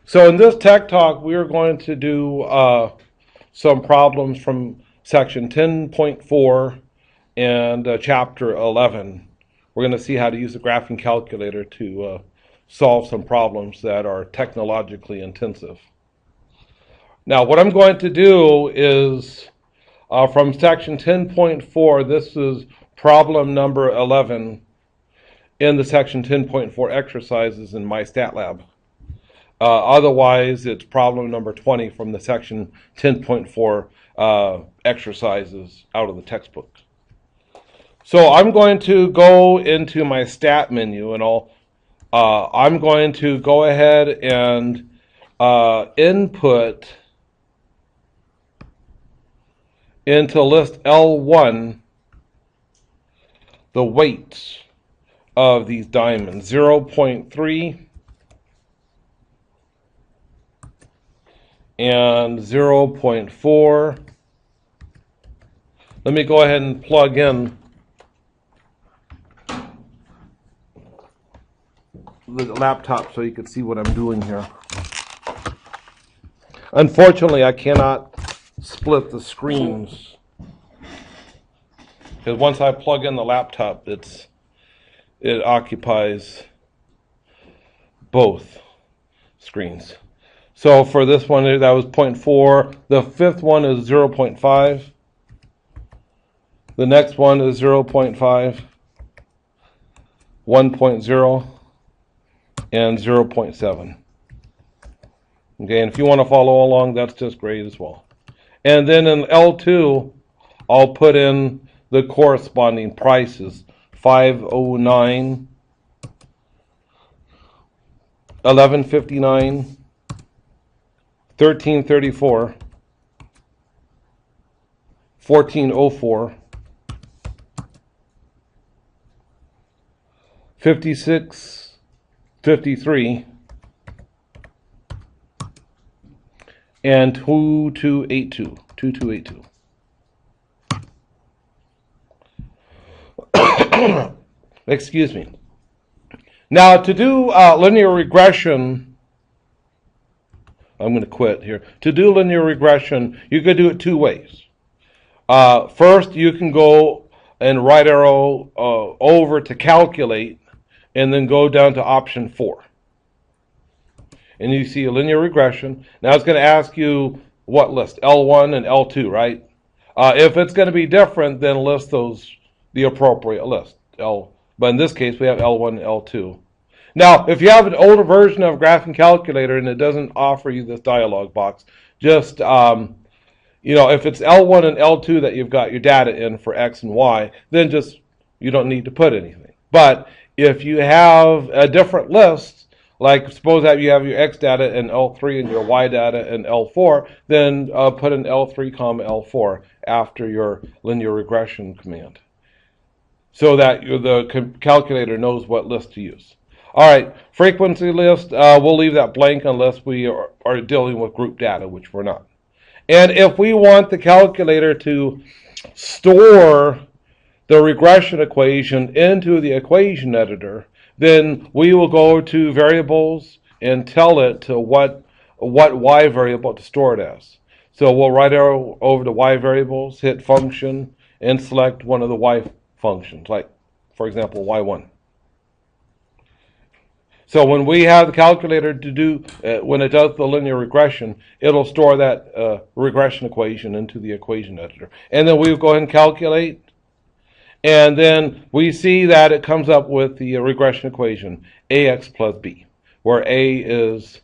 So in this tech talk, we are going to do some problems from section 10.4 and chapter 11. We're going to see how to use the graphing calculator to solve some problems that are technologically intensive. Now, what I'm going to do is from section 10.4, this is problem number 11 in the section 10.4 exercises in my stat lab. Otherwise, it's problem number 20 from the section 10.4 exercises out of the textbook. So I'm going to go into my stat menu, and I'm going to go ahead and input into list L1 the weights of these diamonds, 0.3 and 0.4. Let me go ahead and plug in the laptop so you can see what I'm doing here. Unfortunately, I cannot split the screens because once I plug in the laptop, it occupies both screens. So for this one, that was 0.4. The fifth one is 0.5. The next one is 0.5, 1.0, and 0.7. Okay, and if you want to follow along, that's just great as well. And then in L2, I'll put in the corresponding prices, 509, 1159, 1334, 1404, 56, 53, and 2282. 2282. Excuse me. Now, to do linear regression, I'm going to quit here. To do linear regression, you could do it two ways. First, you can go and right arrow over to calculate, and then go down to option 4. And you see a linear regression. Now it's going to ask you what list, L1 and L2, right? If it's going to be different, then list the appropriate list. But in this case, we have L1 and L2. Now, if you have an older version of graphing calculator and it doesn't offer you this dialog box, just if it's L1 and L2 that you've got your data in for X and Y, then just you don't need to put anything. But if you have a different list, like suppose that you have your X data in L3 and your Y data in L4, then put in L3, L4 after your linear regression command, so that the calculator knows what list to use. All right, frequency list, we'll leave that blank unless we are dealing with group data, which we're not. And if we want the calculator to store the regression equation into the equation editor, then we will go to variables and tell it to what y variable to store it as. So we'll right arrow over to y variables, hit function, and select one of the y functions, like, for example, y1. So when we have the calculator to do, when it does the linear regression, it'll store that regression equation into the equation editor. And then we'll go ahead and calculate. And then we see that it comes up with the regression equation, ax plus b, where a is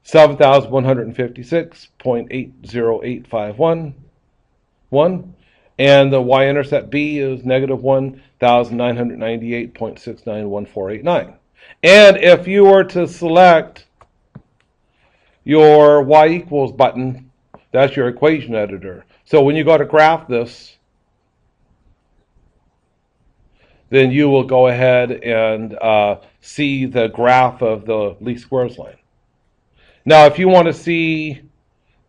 7,156.80851, and the y-intercept b is negative 1,998.691489. And if you were to select your y equals button, that's your equation editor. So when you go to graph this, then you will go ahead and see the graph of the least squares line. Now, if you want to see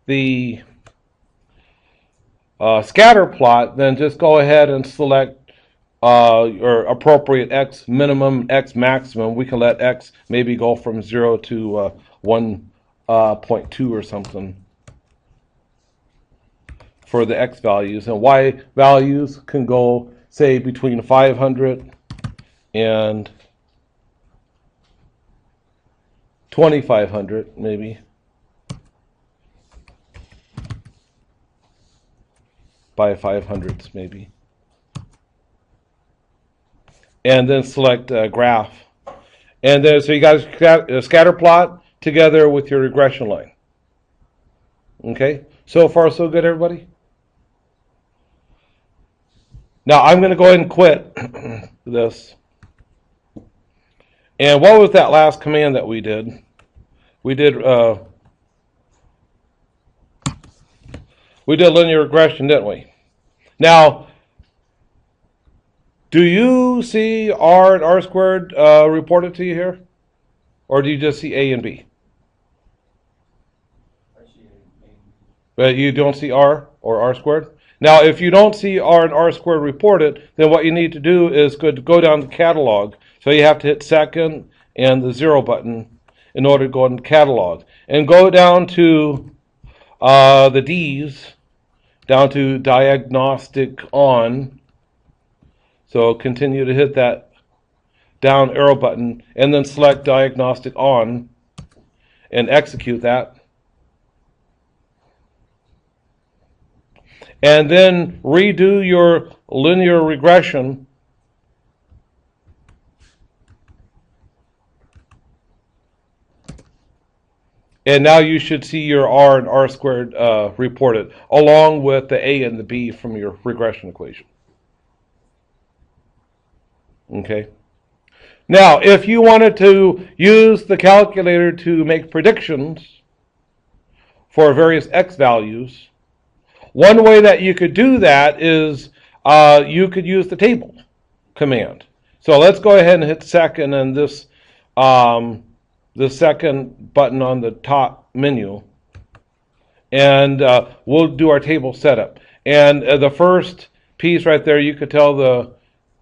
the scatter plot, then just go ahead and select your appropriate x minimum, x maximum. We can let x maybe go from 0 to 1 0.2 or something for the x values, and y values can go, say, between 500 and 2,500 maybe. By 500ths maybe. And then select graph. And then so you got a scatter plot together with your regression line. Okay? So far so good, everybody? Now I'm going to go ahead and quit this. And what was that last command that we did? We did linear regression, didn't we? Now, do you see R and R squared reported to you here? Or do you just see A and B? I see A. But you don't see R or R squared? Now, if you don't see R and R squared reported, then what you need to do is go down to catalog. So you have to hit second and the 0 button in order to go into catalog. And go down to the D's, down to diagnostic on. So continue to hit that down arrow button and then select diagnostic on and execute that. And then redo your linear regression. And now you should see your R and R squared reported, along with the A and the B from your regression equation. Okay. Now, if you wanted to use the calculator to make predictions for various x values, one way that you could do that is you could use the table command. So let's go ahead and hit second and this the second button on the top menu, and we'll do our table setup. And the first piece right there, you could tell the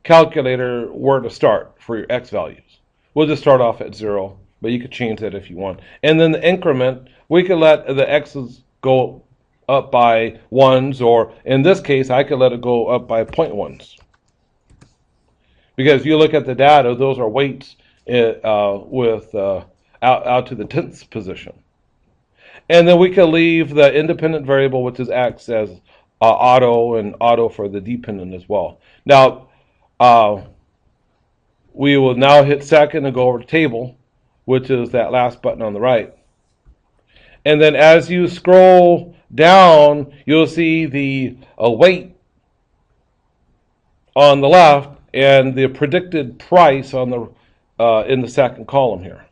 calculator where to start for your x values. We'll just start off at 0, but you could change that if you want. And then the increment, we could let the x's go up by 1s, or in this case, I could let it go up by 0.1s. Because if you look at the data, those are weights with out to the 10th position. And then we can leave the independent variable, which is x, as auto, and auto for the dependent as well. Now, we will now hit second and go over to table, which is that last button on the right. And then as you scroll down, you'll see the weight on the left and the predicted price on the in the second column here.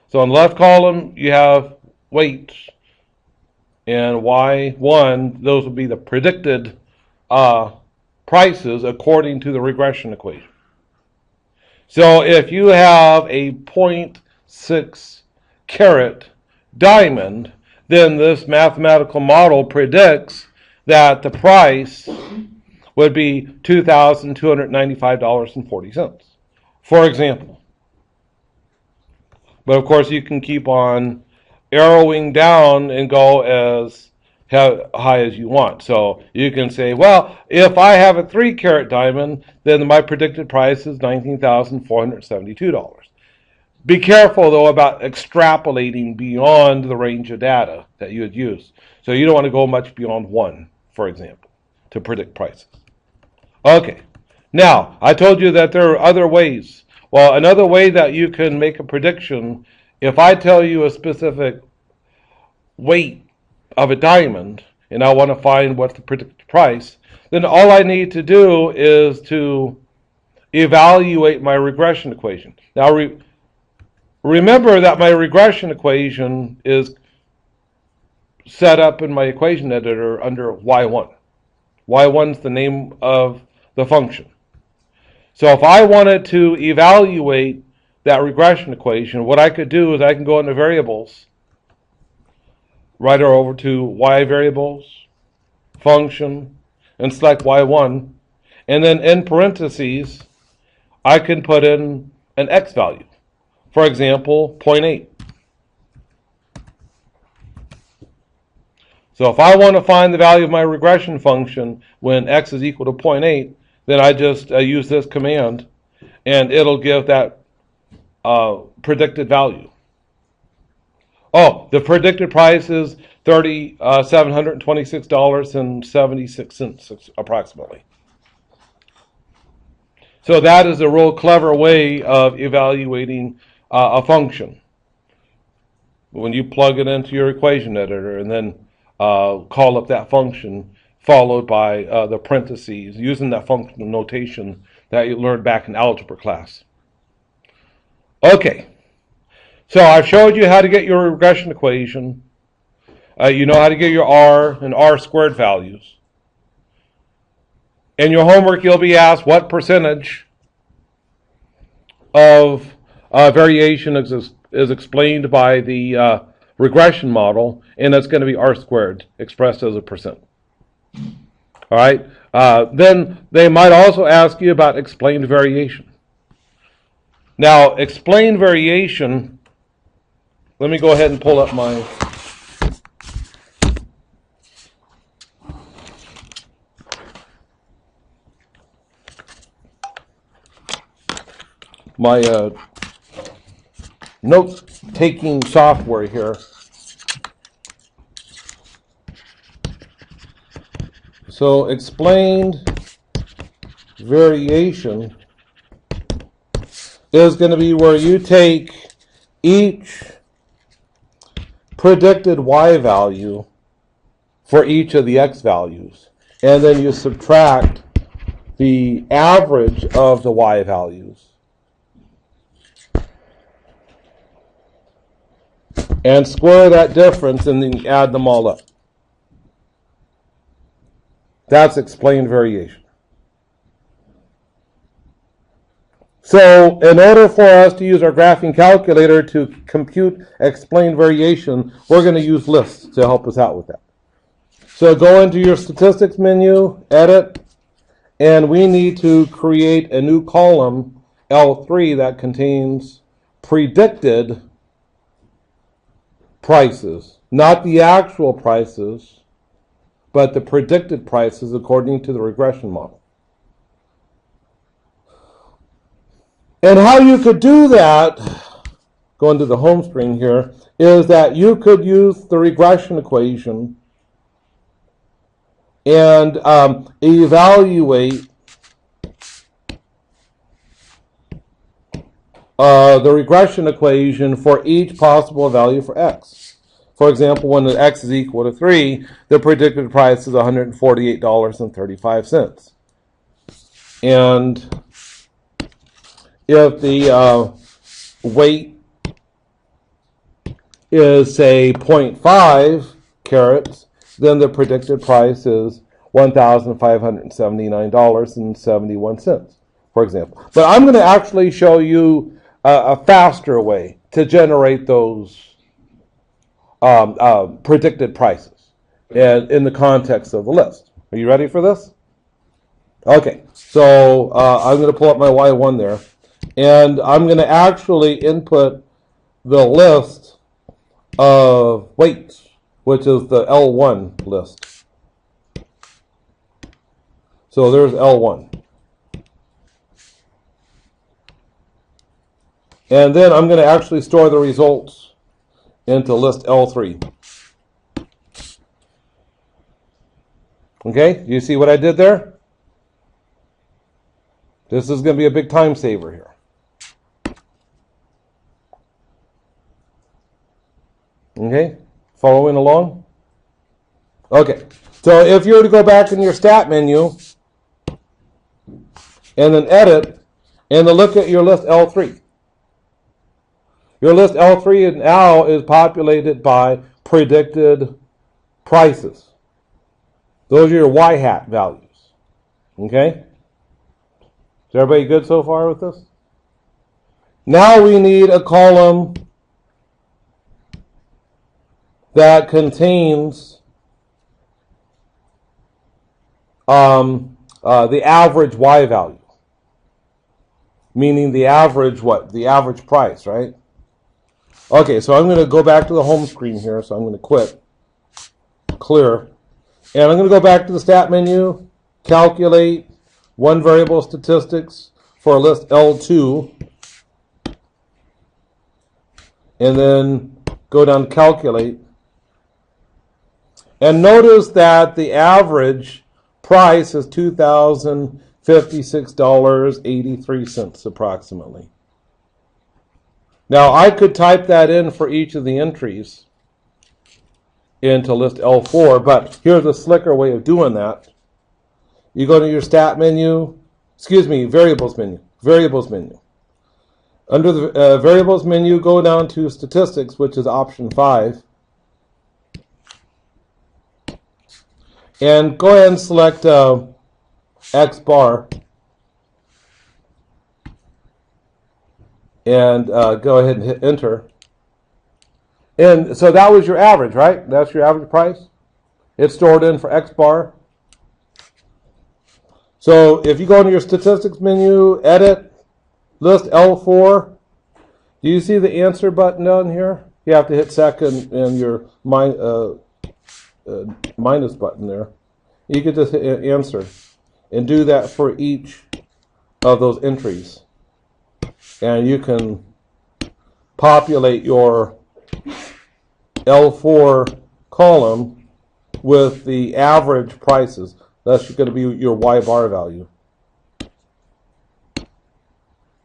So on the left column, you have weights, and Y1, those will be the predicted prices according to the regression equation. So if you have a 0.6 carat diamond, then this mathematical model predicts that the price would be $2,295.40, for example. But of course, you can keep on arrowing down and go as high as you want. So you can say, well, if I have a 3 carat diamond, then my predicted price is $19,472. Be careful, though, about extrapolating beyond the range of data that you would use. So you don't want to go much beyond 1, for example, to predict prices. Okay. Now, I told you that there are other ways. Well, another way that you can make a prediction, if I tell you a specific weight of a diamond, and I want to find what's the predicted price, then all I need to do is to evaluate my regression equation. Now, remember that my regression equation is set up in my equation editor under Y1. Y1 is the name of the function. So if I wanted to evaluate that regression equation, what I could do is I can go into variables, right over to Y variables, function, and select Y1. And then in parentheses, I can put in an x value. For example, 0.8. So if I want to find the value of my regression function when x is equal to 0.8, then I just use this command, and it'll give that predicted value. Oh, the predicted price is $3,726.76 approximately. So that is a real clever way of evaluating a function. When you plug it into your equation editor and then call up that function, followed by the parentheses, using that functional notation that you learned back in algebra class. Okay, so I've showed you how to get your regression equation. You know how to get your R and R squared values. In your homework, you'll be asked what percentage of variation is explained by the regression model, and that's going to be R squared expressed as a percent. All right. Then they might also ask you about explained variation. Now, explained variation, let me go ahead and pull up my note-taking software here. So explained variation is going to be where you take each predicted y value for each of the x values, and then you subtract the average of the y values and square that difference, and then add them all up. That's explained variation. So in order for us to use our graphing calculator to compute explained variation, we're going to use lists to help us out with that. So go into your statistics menu, edit, and we need to create a new column, L3, that contains predicted prices, not the actual prices, but the predicted prices according to the regression model. And how you could do that, going to the home screen here, is that you could use the regression equation and evaluate the regression equation for each possible value for x. For example, when the x is equal to 3, the predicted price is $148.35. And if the weight is, say, 0.5 carats, then the predicted price is $1,579.71, for example. But I'm going to actually show you a faster way to generate those predicted prices and in the context of the list. Are you ready for this? Okay, so I'm going to pull up my Y1 there, and I'm going to actually input the list of weights, which is the L1 list. So there's L1. And then I'm going to actually store the results into list L3. Okay, you see what I did there? This is going to be a big time saver here. Okay, following along? Okay, so if you were to go back in your stat menu and then edit and then look at your list L3. Your list L3 now is populated by predicted prices. Those are your y hat values. Okay? Is everybody good so far with this? Now we need a column that contains the average y value. Meaning the average what? The average price, right? Okay, so I'm going to go back to the home screen here, so I'm going to quit. clear. And I'm going to go back to the stat menu, calculate one variable statistics for list L2, and then go down to calculate. And notice that the average price is $2,056.83 approximately. Now I could type that in for each of the entries into list L4, but here's a slicker way of doing that. You go to your stat menu, variables menu. Under the variables menu, go down to statistics, which is option 5. And go ahead and select X bar. And go ahead and hit enter. And so that was your average, right? That's your average price. It's stored in for X bar. So if you go into your statistics menu, edit, list L4, do you see the answer button down here? You have to hit second and your minus button there. You could just hit answer and do that for each of those entries. And you can populate your L4 column with the average prices. That's going to be your Y bar value.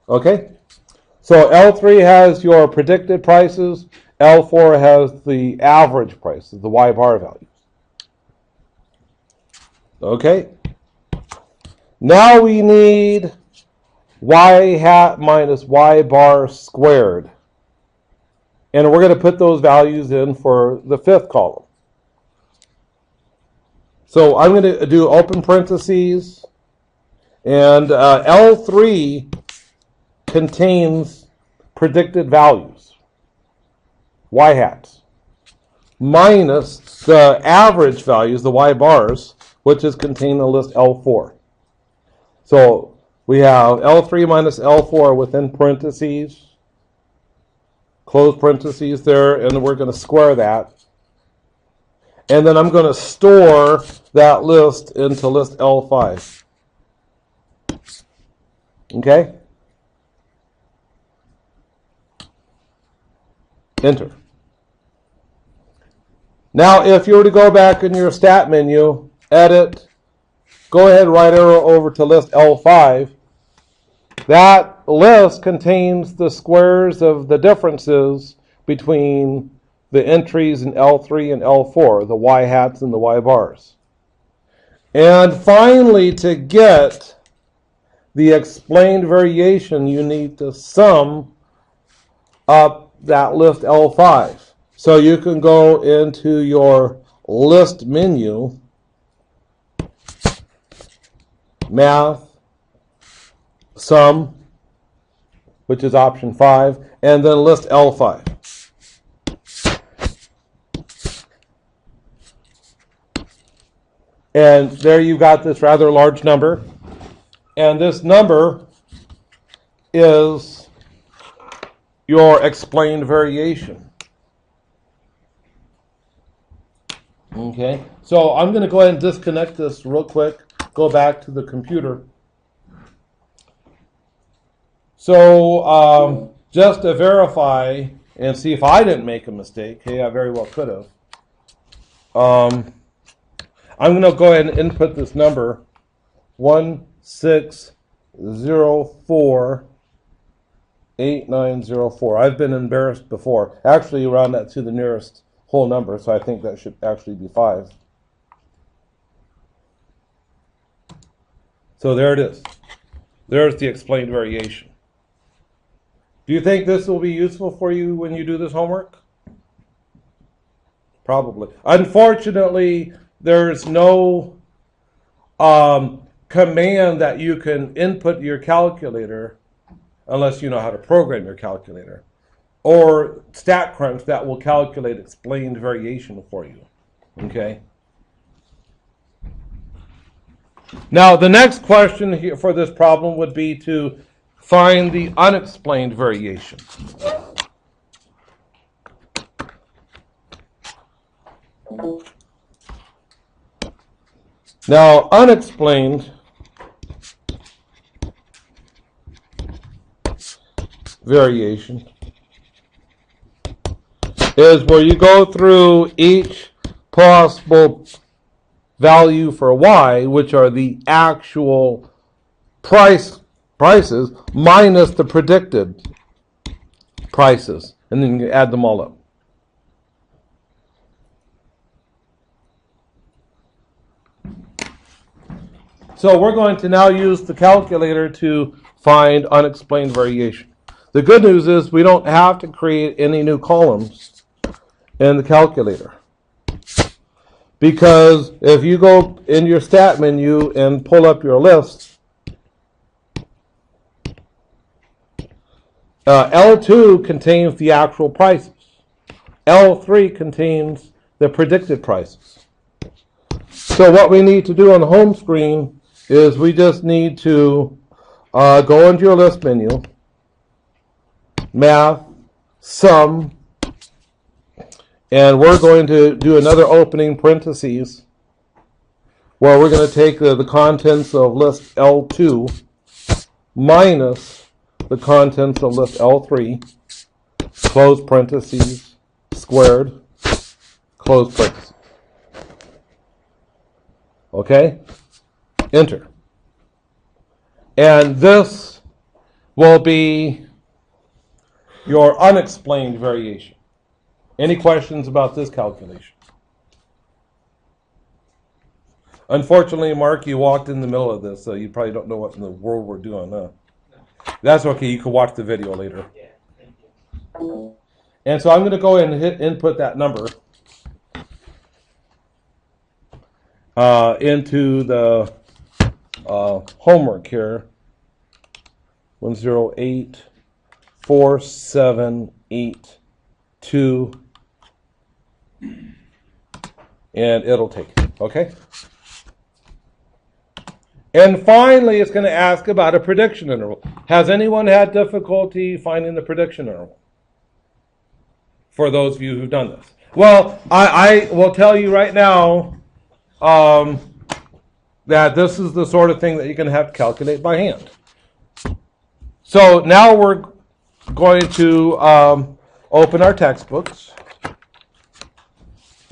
Okay? So L3 has your predicted prices. L4 has the average prices, the Y bar values. Okay? Now we need Y hat minus Y bar squared. And we're going to put those values in for the 5th column. So I'm going to do open parentheses, and L3 contains predicted values, Y hats, minus the average values, the Y bars, which is contained in list L4. So we have L3 minus L4 within parentheses, close parentheses there, and we're going to square that. And then I'm going to store that list into list L5. Okay? Enter. Now, if you were to go back in your stat menu, edit, go ahead, right arrow over to list L5. That list contains the squares of the differences between the entries in L3 and L4, the Y hats and the Y bars. And finally, to get the explained variation, you need to sum up that list L5. So you can go into your list menu, math, sum, which is option 5, and then list L5. And there you've got this rather large number. And this number is your explained variation. Okay, so I'm going to go ahead and disconnect this real quick, go back to the computer. So just to verify and see if I didn't make a mistake, hey, I very well could have. I'm going to go ahead and input this number, 16048904. I've been embarrassed before. Actually, round that to the nearest whole number, so I think that should actually be 5. So there it is. There's the explained variation. Do you think this will be useful for you when you do this homework? Probably. Unfortunately, there's no command that you can input your calculator unless you know how to program your calculator, or StatCrunch that will calculate explained variation for you. Okay? Now, the next question here for this problem would be to find the unexplained variation. Now, unexplained variation is where you go through each possible value for y, which are the actual prices minus the predicted prices, and then you add them all up. So we're going to now use the calculator to find unexplained variation. The good news is we don't have to create any new columns in the calculator. Because if you go in your stat menu and pull up your list, L2 contains the actual prices. L3 contains the predicted prices. So what we need to do on the home screen is we just need to go into your list menu, math, sum, and we're going to do another opening parentheses where we're going to take the contents of list L2 minus the contents of list L3, close parentheses, squared, close parentheses. Okay? Enter. And this will be your unexplained variation. Any questions about this calculation? Unfortunately, Mark, you walked in the middle of this, so you probably don't know what in the world we're doing. Huh? That's okay. You can watch the video later. Yeah, thank you. And so I'm going to go ahead and hit input that number into the homework here. 108478 and it'll take it, okay? And finally, it's going to ask about a prediction interval. Has anyone had difficulty finding the prediction interval? For those of you who've done this. Well, I will tell you right now that this is the sort of thing that you're going to have to calculate by hand. So now we're going to open our textbooks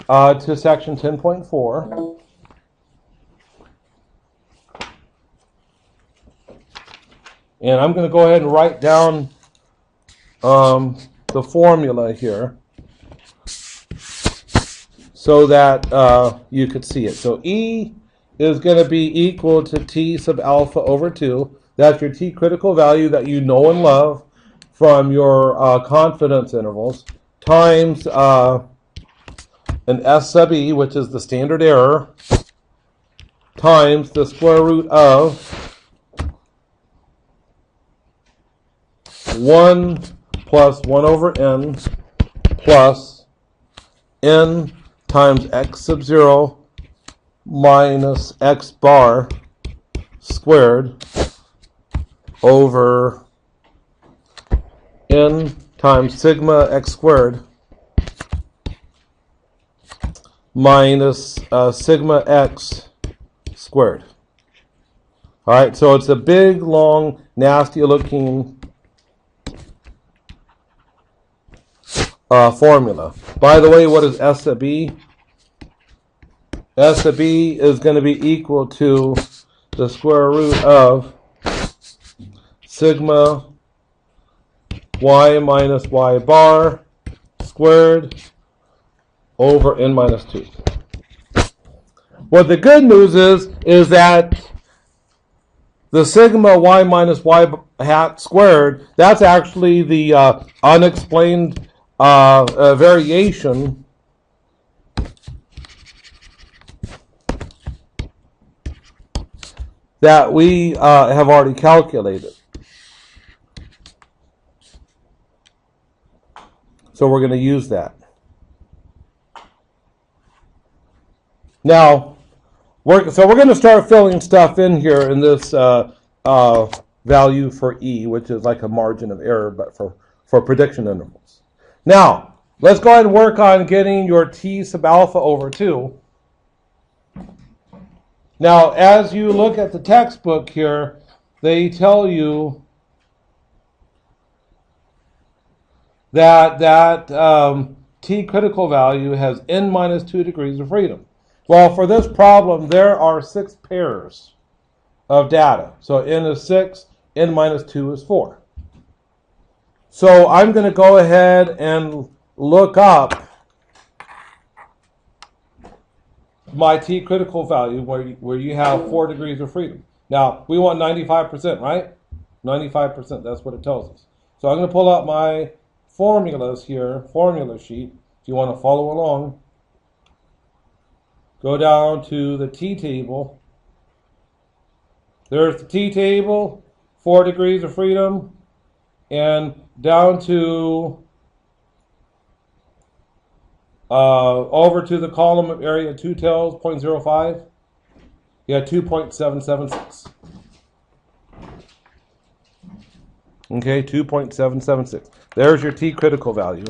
to section 10.4. And I'm going to go ahead and write down the formula here so that you could see it. So E is going to be equal to T sub alpha over 2. That's your T critical value that you know and love from your confidence intervals, times an S sub E, which is the standard error, times the square root of 1 plus 1 over n plus n times x sub 0 minus x bar squared over n times sigma x squared minus sigma x squared. All right, so it's a big, long, nasty-looking formula. By the way, what is S sub B? S sub B is going to be equal to the square root of sigma y minus y bar squared over n minus 2. What the good news is that the sigma y minus y hat squared, that's actually the unexplained variation that we have already calculated. So we're going to use that. Now, we're going to start filling stuff in here in this value for E, which is like a margin of error, but for prediction intervals. Now, let's go ahead and work on getting your T sub alpha over 2. Now, as you look at the textbook here, they tell you that t critical value has n minus 2 degrees of freedom. Well, for this problem, there are 6 pairs of data. So n is 6, n minus 2 is 4. So I'm going to go ahead and look up my t critical value where you have 4 degrees of freedom. Now, we want 95%, right? 95%, that's what it tells us. So I'm going to pull out my formulas here, formula sheet, if you want to follow along. Go down to the t table. There's the t table, 4 degrees of freedom, and down to over to the column of area 2 tells 0.05. You had 2.776. Okay, 2.776. There's your t critical value.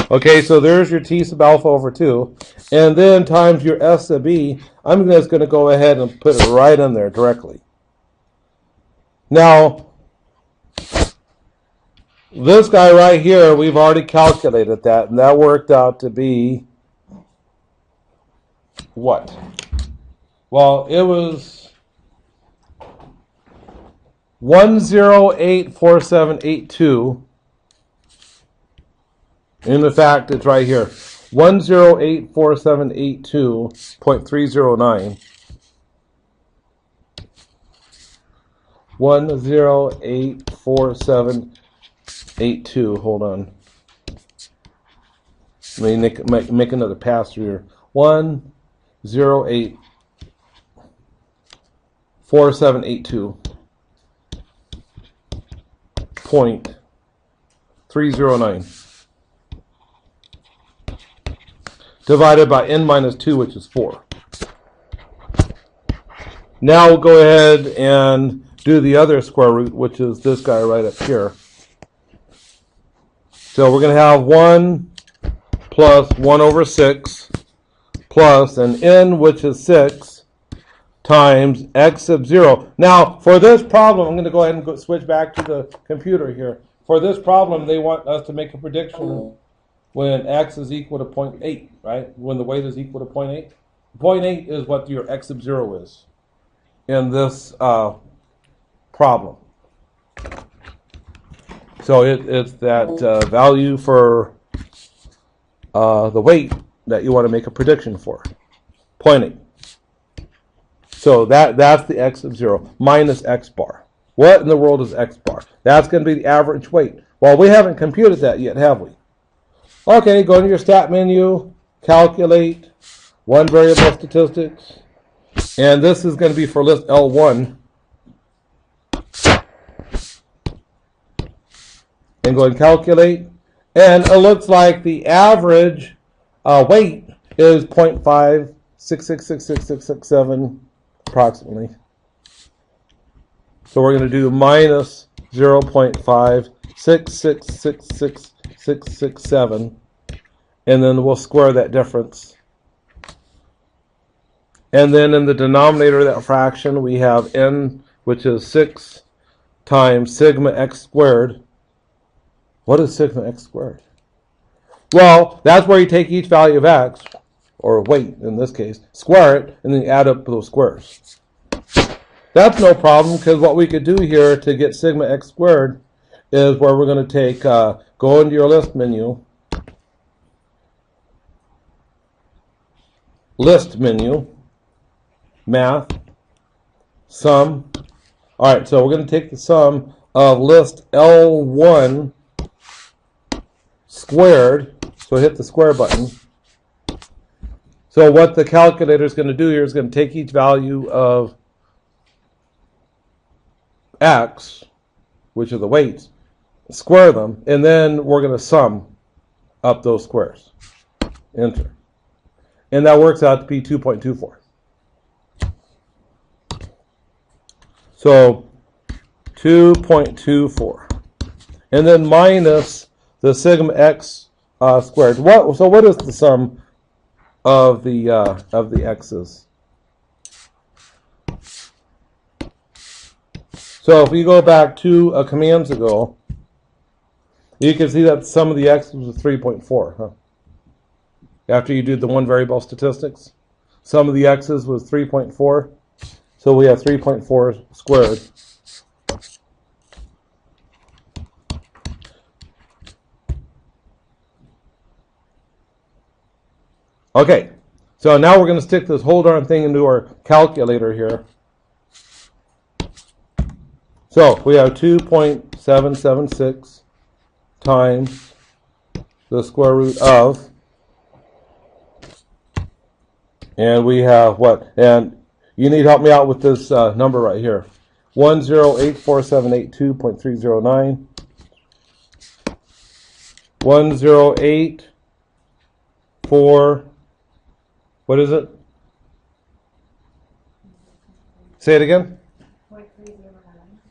Okay, so there's your t sub alpha over 2. And then times your s sub e. I'm just going to go ahead and put it right in there directly. Now, this guy right here, we've already calculated that, and that worked out to be what? Well, it was 1084782. In fact, it's right here. 1084782.309. 1084782. Hold on. Let me make another pass through here. 1084782.309. Divided by n minus 2, which is 4. Now we'll go ahead and do the other square root, which is this guy right up here. So we're going to have 1 plus 1 over 6 plus an n, which is 6, times x sub 0. Now, for this problem, I'm going to go ahead and switch back to the computer here. For this problem, they want us to make a prediction when x is equal to 0.8, right? When the weight is equal to 0.8. 0.8 is what your x sub 0 is in this problem. So it's that value for the weight that you want to make a prediction for, 0.8. So that's the x sub 0 minus x bar. What in the world is x bar? That's going to be the average weight. Well, we haven't computed that yet, have we? Okay, go into your stat menu, calculate one variable statistics, and this is going to be for list L1. And go and calculate, and it looks like the average weight is 0.5666667 approximately. So we're going to do minus 0.5666667, and then we'll square that difference. And then in the denominator of that fraction, we have n, which is 6 times sigma x squared. What is sigma x squared? Well, that's where you take each value of x, or weight in this case, square it, and then you add up those squares. That's no problem, because what we could do here to get sigma x squared is where we're going to take, go into your list menu, math, sum. All right, so we're going to take the sum of list L1 squared, so hit the square button. So what the calculator is going to do here is going to take each value of x, which are the weights, square them, and then we're going to sum up those squares. Enter. And that works out to be 2.24. So 2.24. And then minus the sigma x squared. So what is the sum of the x's? So if we go back 2 commands ago, you can see that the sum of the x's was 3.4. Huh? After you did the one variable statistics, sum of the x's was 3.4. So we have 3.4 squared. Okay, so now we're going to stick this whole darn thing into our calculator here. So we have 2.776 times the square root of, and we have what? And you need to help me out with this number right here. 1084782.309. 1084. What is it? Say it again.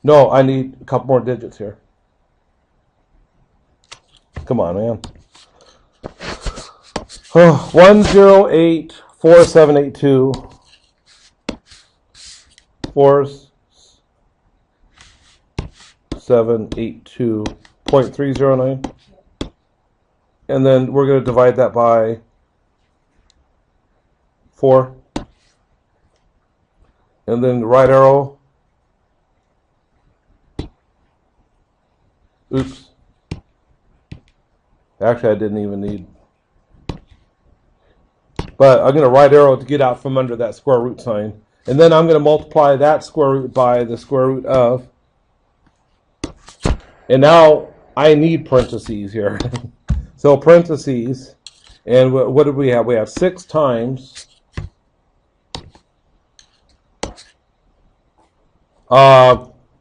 No, I need a couple more digits here. Come on, man. 1084782. 4782.309. And then we're going to divide that by 4. And then the right arrow. Oops. Actually, I didn't even need. But I'm going to right arrow to get out from under that square root sign. And then I'm going to multiply that square root by the square root of. And now I need parentheses here. So parentheses. And what did we have? We have 6 times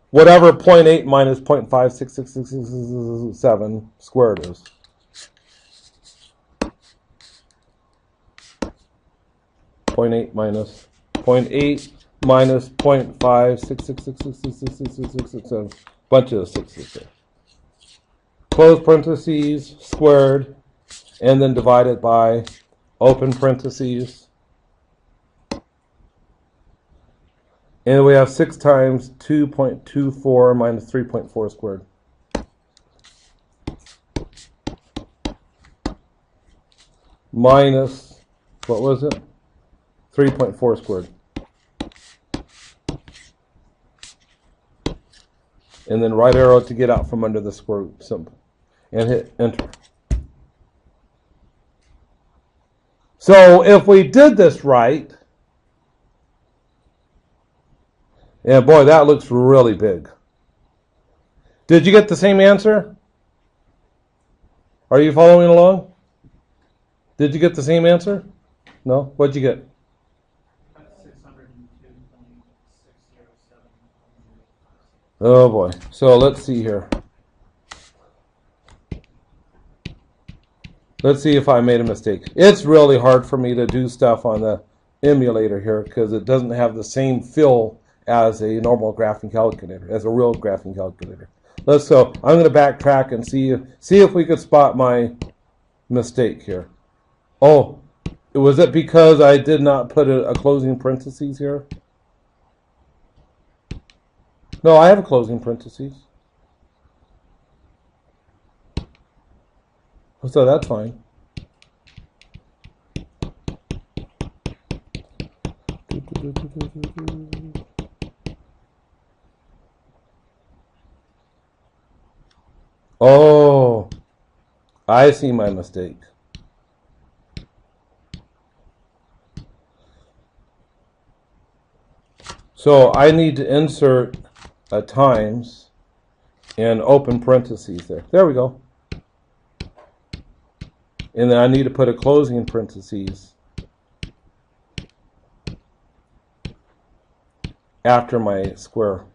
whatever 0.8 minus 0.5666667 squared is. 0.8 minus 0.8 minus 0.566666667. Bunch of sixes there. Close parentheses, squared, and then divided by open parentheses. And we have 6 times 2.24 minus 3.4 squared. Minus, what was it? 3.4 squared. And then right arrow to get out from under the square root symbol. And hit enter. So if we did this right, and boy, that looks really big. Did you get the same answer? Are you following along? Did you get the same answer? No? What'd you get? 602.607. Oh boy. So let's see here. Let's see if I made a mistake. It's really hard for me to do stuff on the emulator here because it doesn't have the same feel as a normal graphing calculator, as a real graphing calculator. Let's go. I'm going to backtrack and see if we could spot my mistake here. Oh, was it because I did not put a closing parentheses here? No, I have a closing parentheses. So that's fine. Oh, I see my mistake. So I need to insert a times and open parentheses there. There we go. And then I need to put a closing parentheses after my square.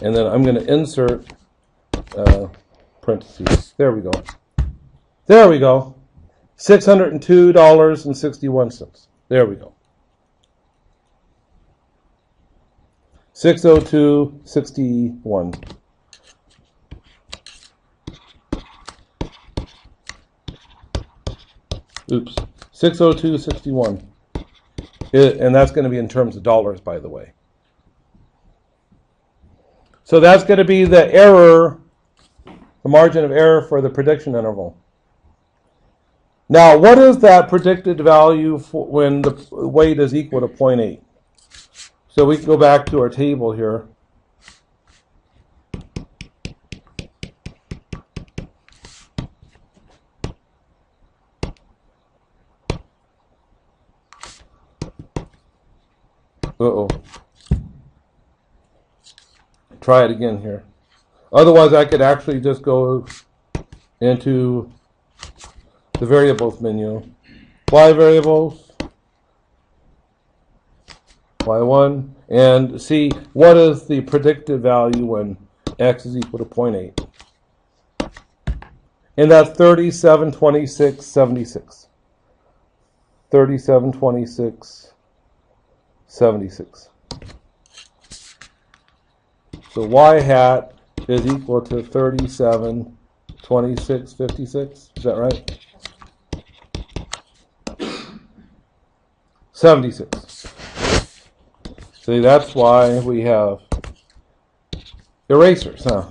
And then I'm going to insert parentheses. There we go. There we go. $602.61. There we go. 602.61. Oops, 602.61. And that's going to be in terms of dollars, by the way. So that's going to be the error, the margin of error for the prediction interval. Now, what is that predicted value for when the weight is equal to 0.8? So we can go back to our table here. Uh-oh. Try it again here. Otherwise, I could actually just go into the variables menu. Y variables, Y1, and see what is the predicted value when x is equal to 0.8. And that's 3726.76. 3726.76. So y hat is equal to 3726.56. Is that right? 76. See, that's why we have erasers, huh?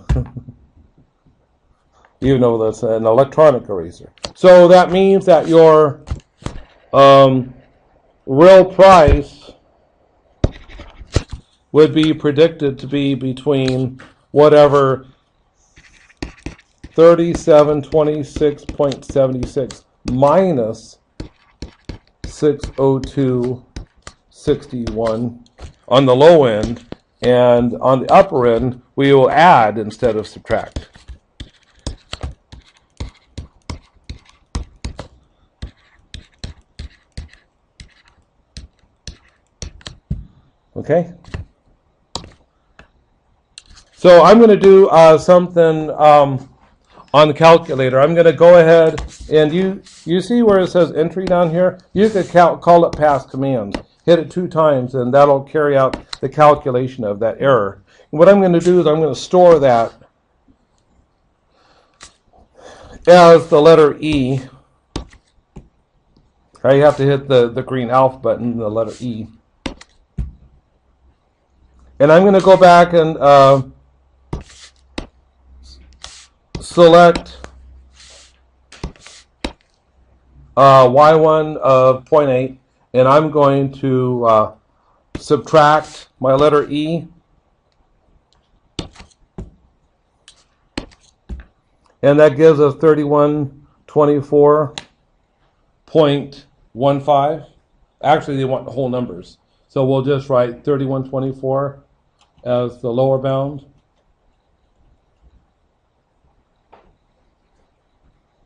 Even though that's an electronic eraser. So that means that your real price would be predicted to be between whatever 3726.76 minus 602.61 on the low end, and on the upper end we will add instead of subtract. Okay? So I'm going to do something on the calculator. I'm going to go ahead and you see where it says entry down here? You could call it pass commands. Hit it 2 times and that'll carry out the calculation of that error. And what I'm going to do is I'm going to store that as the letter E. You have to hit the green alpha button, the letter E. And I'm going to go back and select y1 of 0.8, and I'm going to subtract my letter E, and that gives us 3124.15. Actually, they want the whole numbers, so we'll just write 3124 as the lower bound.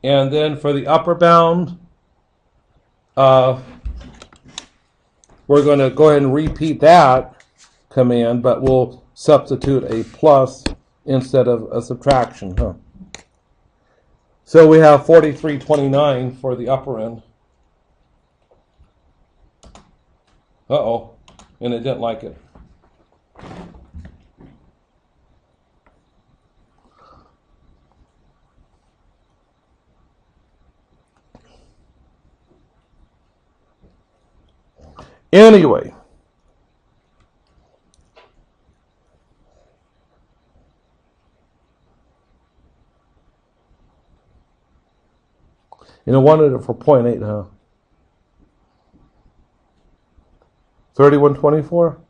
And then for the upper bound, we're going to go ahead and repeat that command, but we'll substitute a plus instead of a subtraction. So we have 4329 for the upper end. Uh-oh, and it didn't like it. Anyway, I wanted it for 0.8, huh? 3124?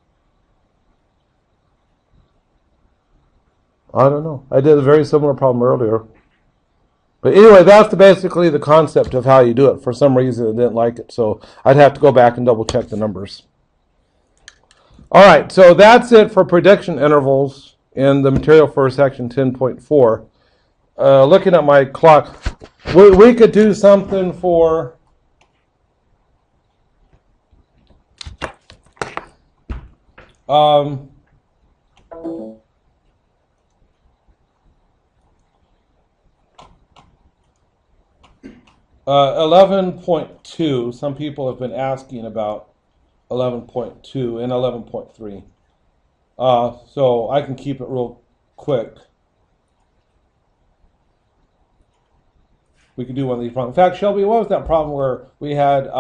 I don't know. I did a very similar problem earlier. But anyway, that's basically the concept of how you do it. For some reason, it didn't like it, so I'd have to go back and double check the numbers. All right, so that's it for prediction intervals in the material for section 10.4. Looking at my clock, we could do something for um, 11.2. Some people have been asking about 11.2 and 11.3. So I can keep it real quick. We could do one of these problems. In fact, Shelby, what was that problem where we had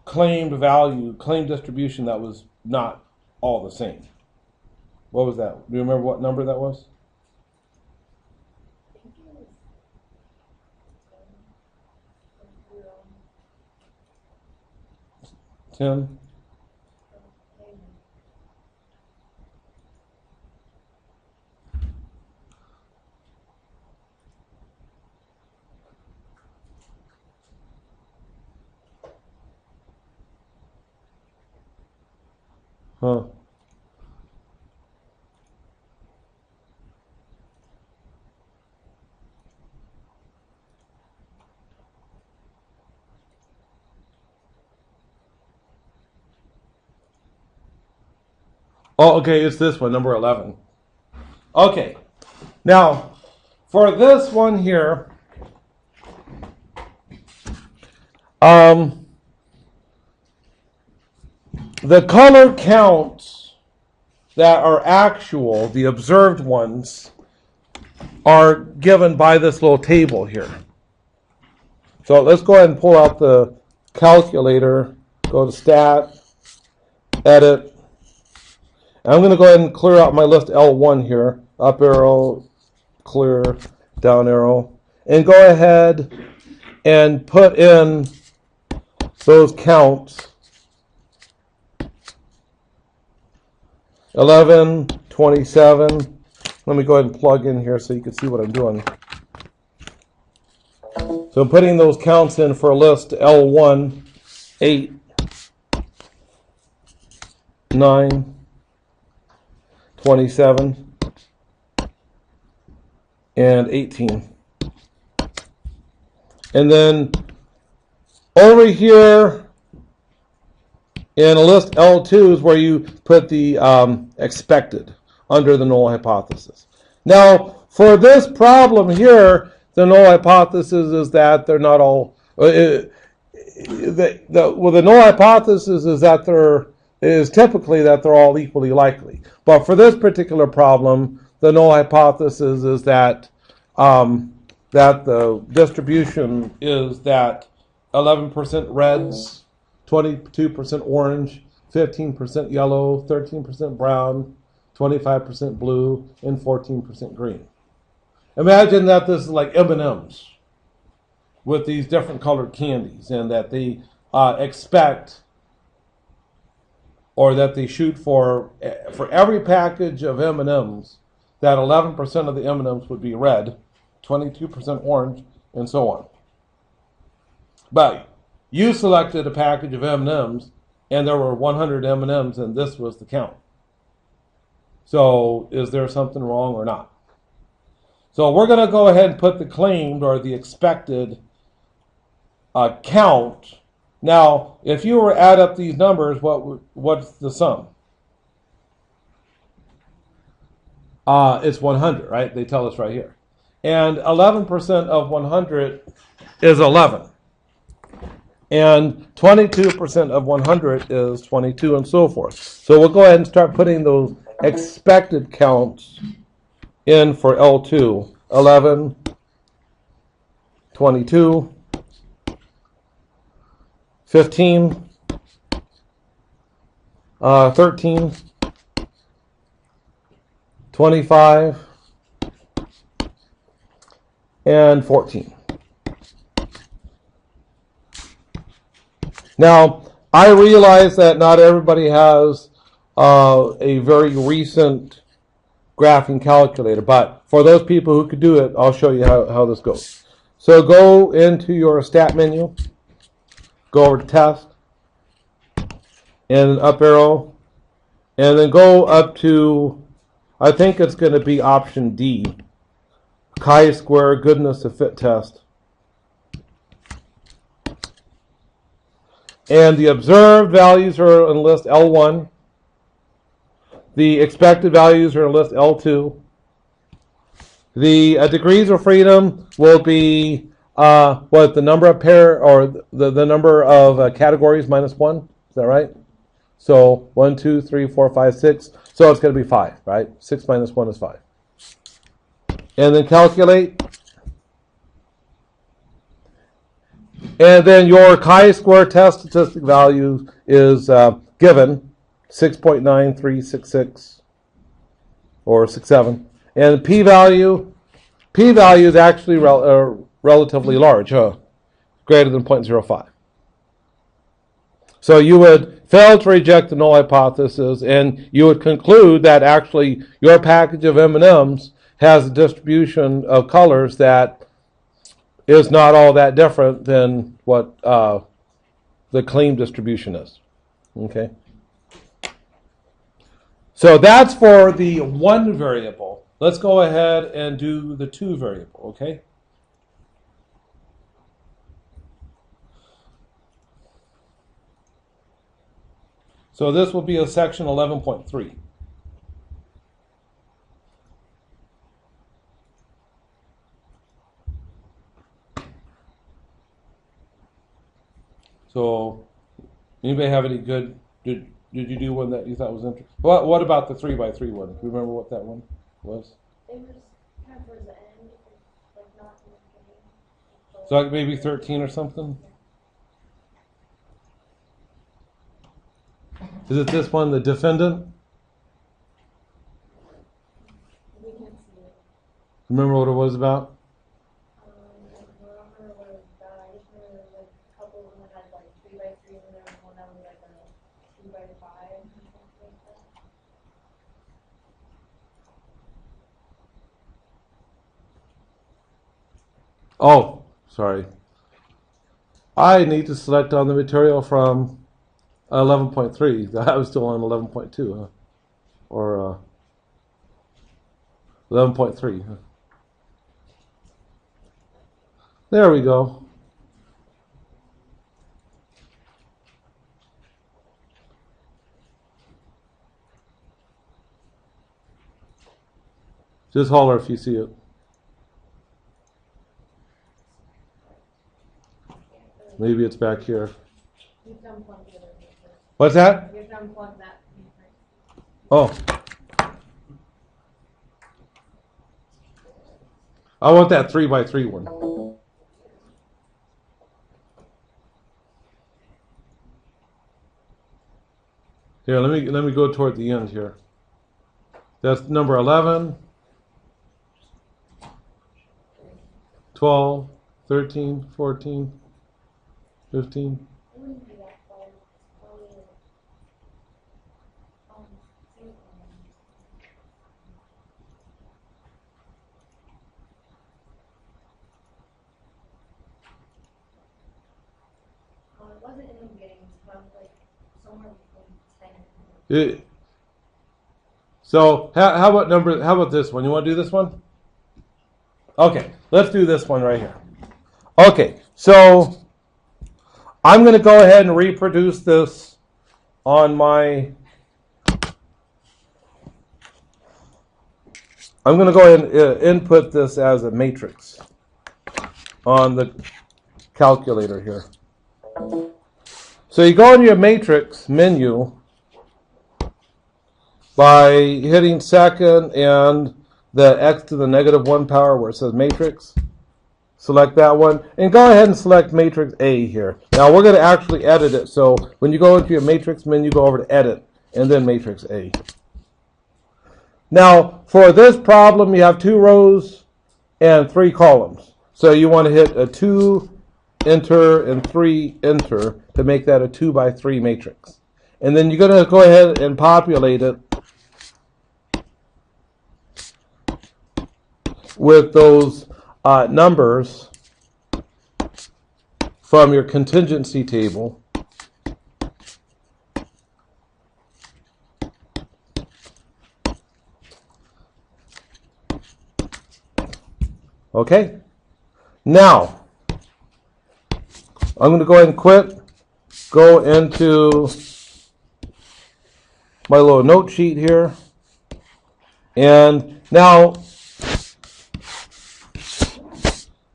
claimed value, claimed distribution that was not all the same? What was that? Do you remember what number that was? Tim? Huh. Oh, okay, it's this one, number 11. Okay, now, for this one here, the color counts that are actual, the observed ones, are given by this little table here. So let's go ahead and pull out the calculator, go to Stat, Edit. And I'm going to go ahead and clear out my list L1 here. Up arrow, clear, down arrow. And go ahead and put in those counts. 11, 27. Let me go ahead and plug in here so you can see what I'm doing. So I'm putting those counts in for a list L1, 8, 9, 27, and 18. And then over here in a list L2 is where you put the expected under the null hypothesis. Now, for this problem here, the null hypothesis is that they're not all. The null hypothesis is that typically that they're all equally likely. But for this particular problem, the null hypothesis is that that the distribution is that 11% reds, 22% orange, 15% yellow, 13% brown, 25% blue, and 14% green. Imagine that this is like M&Ms with these different colored candies, and that they expect, or that they shoot for every package of M&Ms, that 11% of the M&Ms would be red, 22% orange, and so on. But you selected a package of M&Ms, and there were 100 M&Ms, and this was the count. So is there something wrong or not? So we're going to go ahead and put the claimed or the expected count. Now, if you were to add up these numbers, what's the sum? It's 100, right? They tell us right here. And 11% of 100 is 11. And 22% of 100 is 22, and so forth. So we'll go ahead and start putting those expected counts in for L2. 11, 22, 15, 13, 25, and 14. Now, I realize that not everybody has a very recent graphing calculator, but for those people who could do it, I'll show you how this goes. So go into your stat menu, go over to test, and up arrow, and then go up to, I think it's going to be option D, chi-square goodness of fit test. And the observed values are in list L1. The expected values are in list L2. The degrees of freedom will be the number of pair, or the number of categories minus 1. Is that right? So 1, 2, 3, 4, 5, 6. So it's going to be 5, right? 6 minus 1 is 5. And then calculate. And then your chi-square test statistic value is given 6.9366 or 67. And p-value is actually relatively large, greater than 0.05. So you would fail to reject the null hypothesis, and you would conclude that actually your package of M&Ms has a distribution of colors that is not all that different than what the claim distribution is. Okay. So that's for the one variable. Let's go ahead and do the two variable, okay? So this will be a section 11.3. So, anybody have any good? Did you do one that you thought was interesting? What about the 3x3 one? Do you remember what that one was? It was kind of towards the end, like not in the beginning. So like maybe 13 or something. Is it this one, the defendant? We can't see it. Remember what it was about? I don't remember what it was about. I just remember there was like a couple of them that had like 3x3, and there was one that was like a 2x5 or something like that. Oh, sorry. I need to select on the material from 11.3. I was still on 11.2, or 11.3. There we go. Just holler if you see it. Maybe it's back here. You've unplugged the other paper. What's that? You have to unplug that paper. Oh. I want that 3x3 one. Here, let me go toward the end here. That's number 11, 12, 13, 14, 15. It wouldn't be that far. Only, single one. It wasn't in the beginning, but like somewhere between 10 and So how about how about this one? You want to do this one? Okay, let's do this one right here. Okay, so I'm going to go ahead and reproduce this on my. I'm going to go ahead and input this as a matrix on the calculator here. So you go into your matrix menu by hitting second and the x to the -1 power where it says matrix. Select that one and go ahead and select matrix A here. Now we're going to actually edit it. So when you go into your matrix menu, go over to edit and then matrix A. Now for this problem, you have 2 rows and 3 columns. So you want to hit a 2, enter, and 3, enter to make that a 2x3 matrix. And then you're going to go ahead and populate it with those numbers from your contingency table. Okay. Now, I'm going to go ahead and quit. Go into my little note sheet here. And now,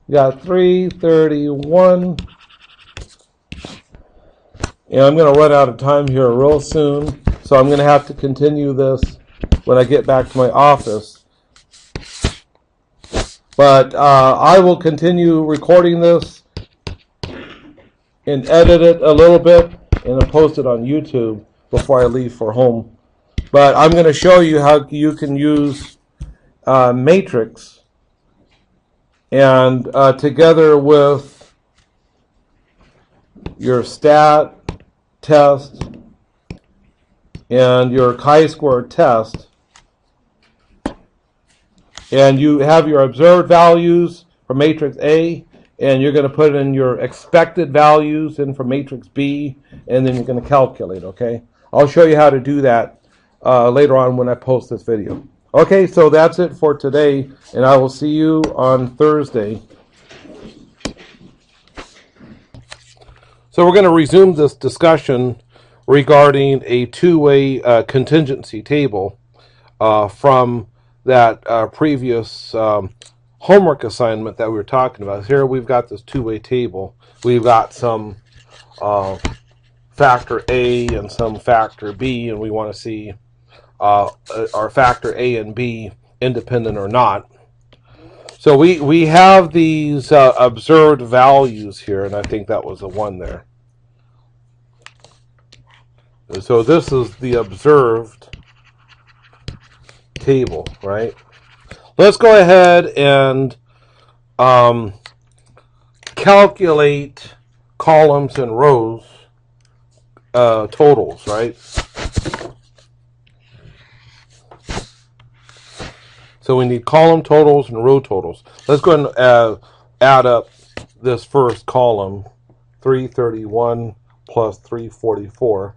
we got 331. And I'm going to run out of time here real soon, so I'm going to have to continue this when I get back to my office. But I will continue recording this and edit it a little bit and I'll post it on YouTube before I leave for home. But I'm going to show you how you can use matrix and together with your stat test and your chi-square test, and you have your observed values for matrix A, and you're going to put in your expected values in for matrix B, and then you're going to calculate, okay? I'll show you how to do that later on when I post this video. Okay, so that's it for today, and I will see you on Thursday. So we're going to resume this discussion regarding a two-way contingency table from that previous homework assignment that we were talking about. Here we've got this two-way table. We've got some factor A and some factor B, and we want to see are factor A and B independent or not. So we have these observed values here, and I think that was the one there. So this is the observed table, right? Let's go ahead and calculate columns and rows totals, right? So we need column totals and row totals. Let's go ahead and add up this first column, 331 plus 344,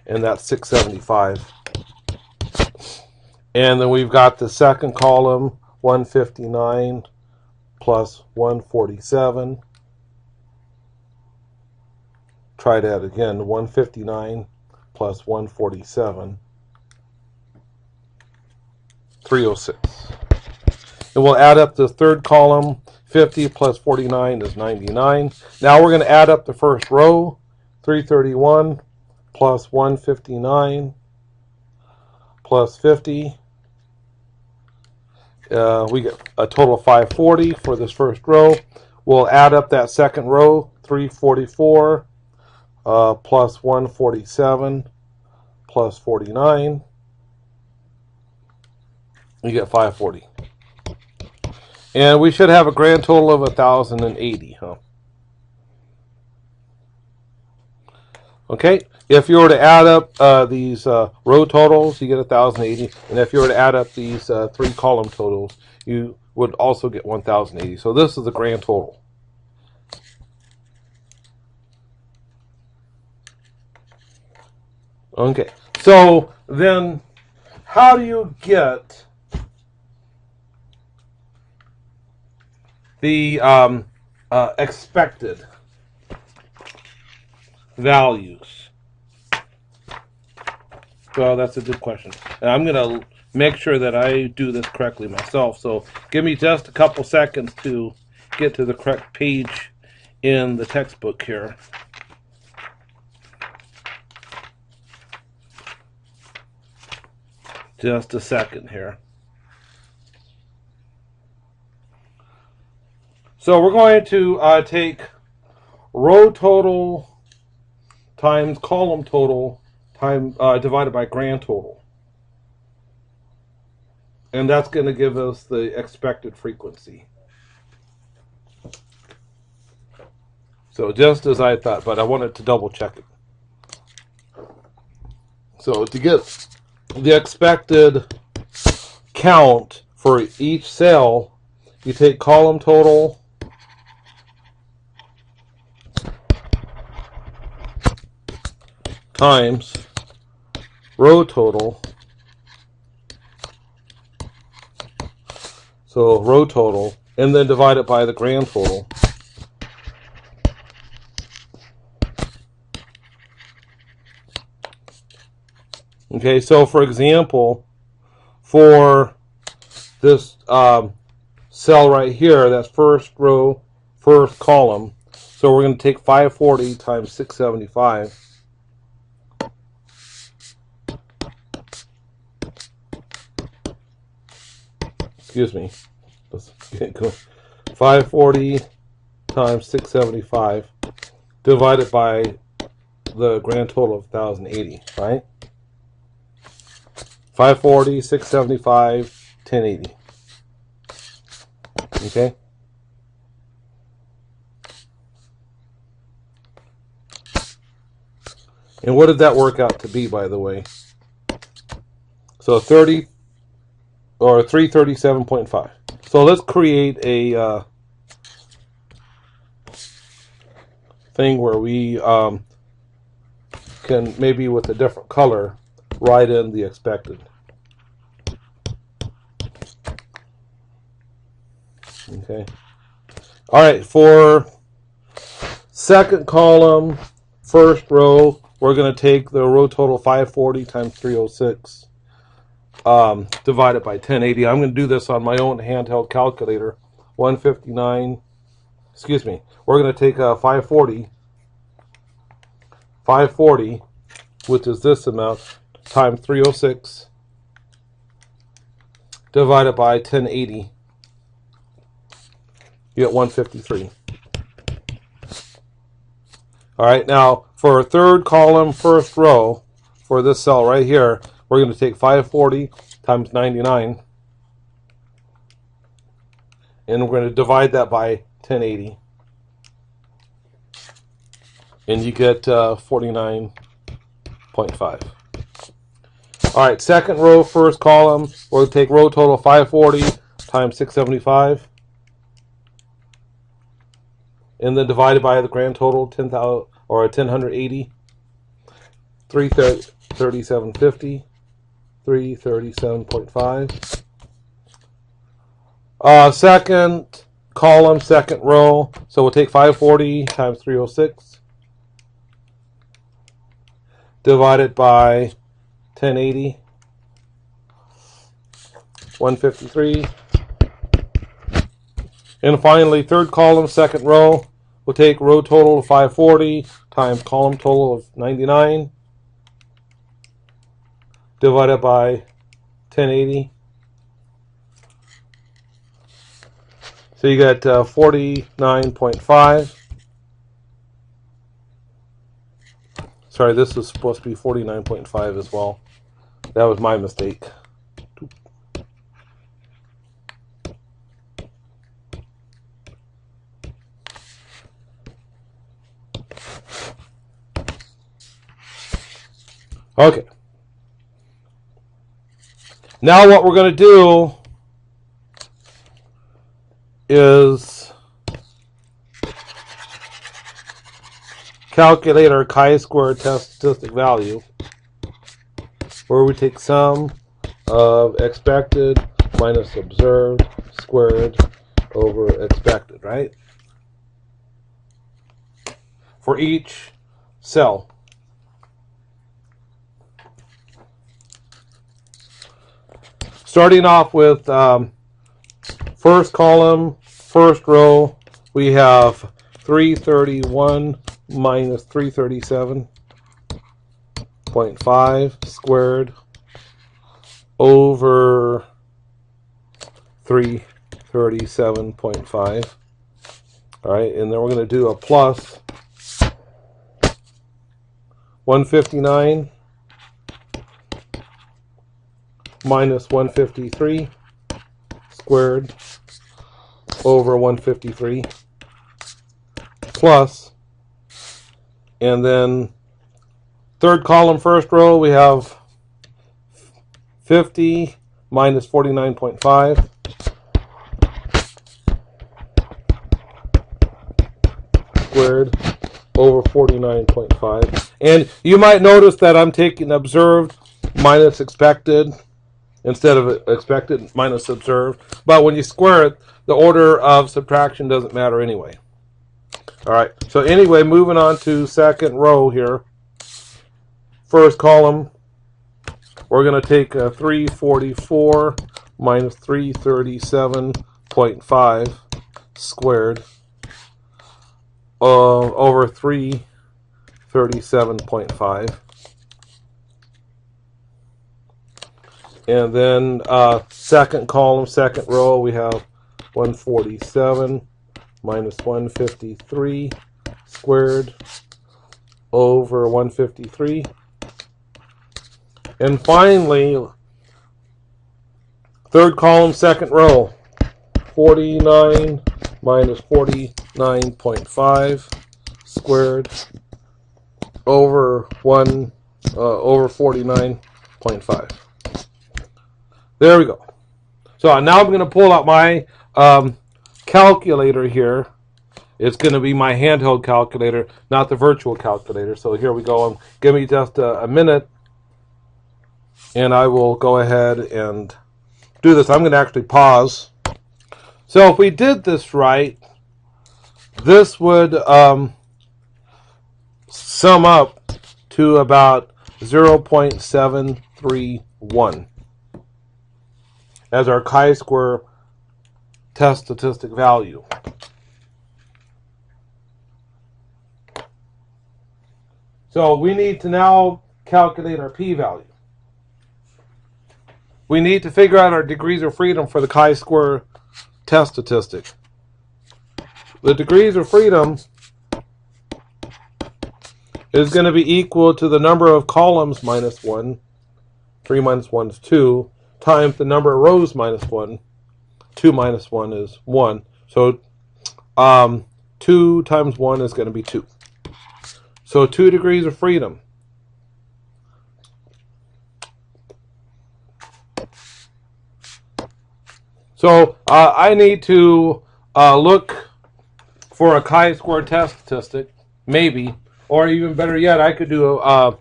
and that's 675. And then we've got the second column, 159 plus 147. Try that again, 159 plus 147. 306. And we'll add up the third column. 50 plus 49 is 99. Now we're going to add up the first row. 331 plus 159 plus 50. We get a total of 540 for this first row. We'll add up that second row. 344 plus 147 plus 49. You get 540. And we should have a grand total of 1,080, huh? Okay, if you were to add up these row totals, you get 1,080. And if you were to add up these three column totals, you would also get 1,080. So this is the grand total. Okay, so then how do you get the expected values? Well, that's a good question. And I'm going to make sure that I do this correctly myself. So give me just a couple seconds to get to the correct page in the textbook here. Just a second here. So we're going to take row total times column total divided by grand total. And that's going to give us the expected frequency. So just as I thought, but I wanted to double check it. So to get the expected count for each cell, you take column total times row total. So row total, and then divide it by the grand total. Okay, so for example, for this cell right here, that's first row, first column, so we're going to take 540 times 675. excuse me. Let's get going. 540 times 675 divided by the grand total of 1,080, right? 540, 675, 1080. Okay? And what did that work out to be, by the way? So 30 or 337.5. So let's create a thing where we can, maybe with a different color, write in the expected. Okay. All right, for second column, first row, we're going to take the row total 540 times 306 divided by 1080. I'm going to do this on my own handheld calculator. 159, excuse me, we're going to take 540, which is this amount, times 306 divided by 1080. You get 153. All right, now for third column, first row, for this cell right here, we're going to take 540 times 99, and we're going to divide that by 1080, and you get 49.5. All right, second row, first column, we're going to take row total 540 times 675, and then divided by the grand total 10,000 or 1080, 337.50, 337.5. Second column, second row, so we'll take 540 times 306 divided by 1080, 153. And finally, third column, second row, we'll take row total of 540 times column total of 99 divided by 1080. So you got 49.5. Sorry, this was supposed to be 49.5 as well. That was my mistake. Okay. Now what we're going to do is calculate our chi-square test statistic value, where we take sum of expected minus observed squared over expected, right? For each cell. Starting off with first column, first row, we have 331 minus 337.5 squared over 337.5. All right, and then we're going to do a plus 159 minus 153 squared over 153 plus, and then third column, first row, we have 50 minus 49.5 squared over 49.5. And you might notice that I'm taking observed minus expected instead of expected minus observed. But when you square it, the order of subtraction doesn't matter anyway. All right, so anyway, moving on to second row here. First column, we're going to take 344 minus 337.5 squared over 337.5. And then second column, second row, we have 147 minus 153 squared over 153. And finally, third column, second row, 49 minus 49.5 squared over 49.5. There we go. So now I'm going to pull out my calculator here. It's going to be my handheld calculator, not the virtual calculator. So here we go. Give me just a minute, and I will go ahead and do this. I'm going to actually pause. So if we did this right, this would sum up to about 0.731 as our chi-square test statistic value. So we need to now calculate our p-value. We need to figure out our degrees of freedom for the chi-square test statistic. The degrees of freedom is going to be equal to the number of columns minus 1, 3 minus 1 is 2, times the number of rows minus 1. 2 minus 1 is 1. So 2 times 1 is going to be 2. So 2 degrees of freedom. So I need to look for a chi-square test statistic, maybe, or even better yet, I could do a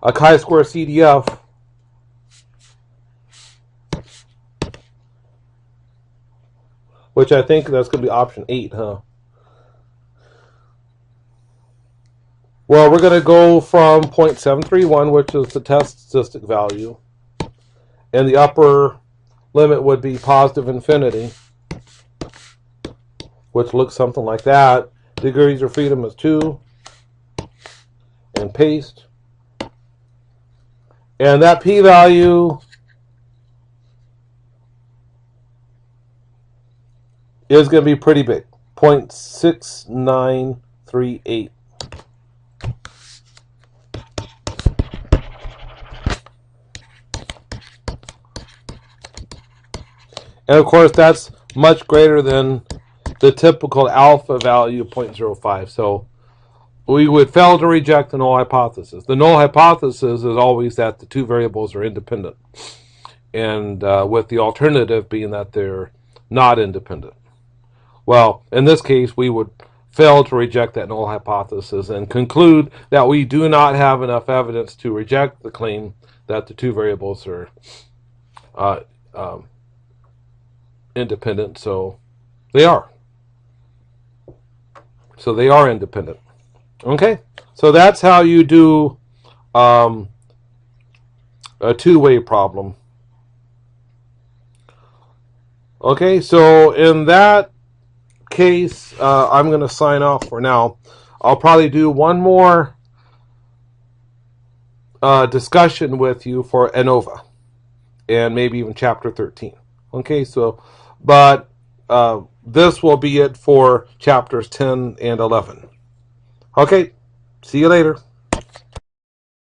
chi-square CDF. Which I think that's going to be option 8, huh? Well, we're going to go from 0.731, which is the test statistic value, and the upper limit would be positive infinity, which looks something like that. Degrees of freedom is 2, and paste. And that p-value is going to be pretty big, 0.6938. And of course, that's much greater than the typical alpha value of 0.05. So we would fail to reject the null hypothesis. The null hypothesis is always that the two variables are independent, and with the alternative being that they're not independent. Well, in this case, we would fail to reject that null hypothesis and conclude that we do not have enough evidence to reject the claim that the two variables are independent. So they are. So they are independent. Okay? So that's how you do a two-way problem. Okay, so in that case, I'm going to sign off for now. I'll probably do one more discussion with you for ANOVA, and maybe even chapter 13. Okay, so, but this will be it for chapters 10 and 11. Okay, see you later.